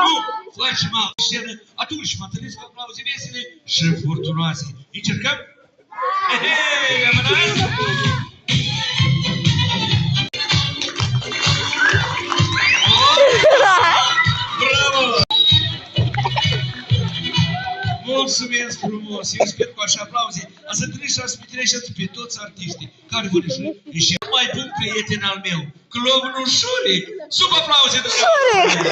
Nu facem altă scenă, atunci mă întâlnesc cu aplauze vesele și furtunoase. Încercăm? Hei, rămânați! Bravo! Mulțumesc frumos! Eu sper cu așa aplauze. Ați întâlnit și ați spitinești pe toți artiștii care vor ieși mai bun prieten al meu, clownul Șuric. Sub aplauze! Șuric!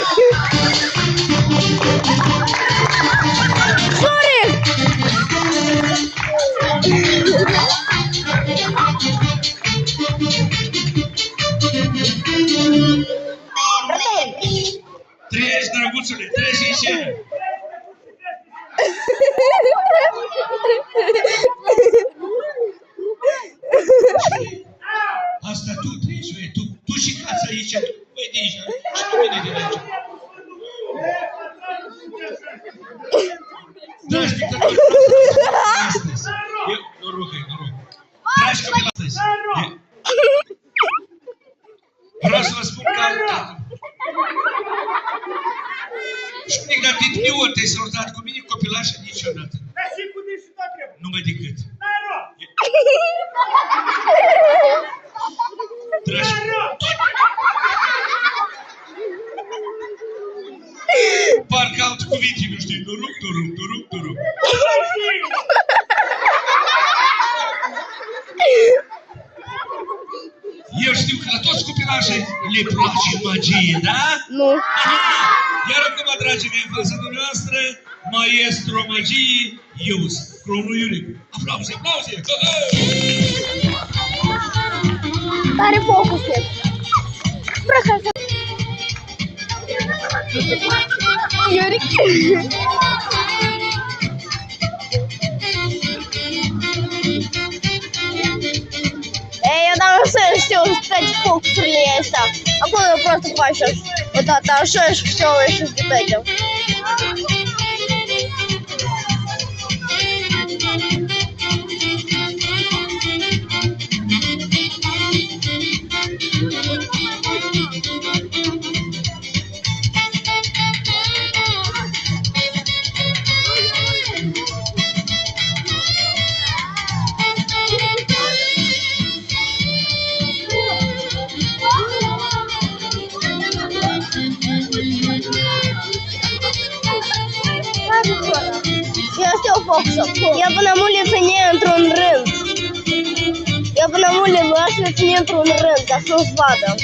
Șuric! Treci, drăguțule, treci aici! Asta tu treci, băi, tu și cați aici, băi, de aici, și cu mine de aici. Dragi dictatori, astăzi, noroc, dragi copii, astăzi, vreau să vă spun că am tată. Știi, dar dit mi ori te-ai salutat cu mine copilașă niciodată. Numai decât. Dragi, parcă alte cuvinte, nu știi, noroc. Eu știu că la toți copilașii le place magie, da? Nu. Iar acum, dragii mei, în fața dumneavoastră, maestru magiei, eu, clownul Iuric. Aplauze! Tare focus e. Iuric. Ei, eu dar să știu toate focusurile astea. Acolo просто faci odată așa și все, și de tăică. Este o foxă. Eu până mult le ține într-un rând. Eu până mult le ține într-un rând, ca să-ți vadă.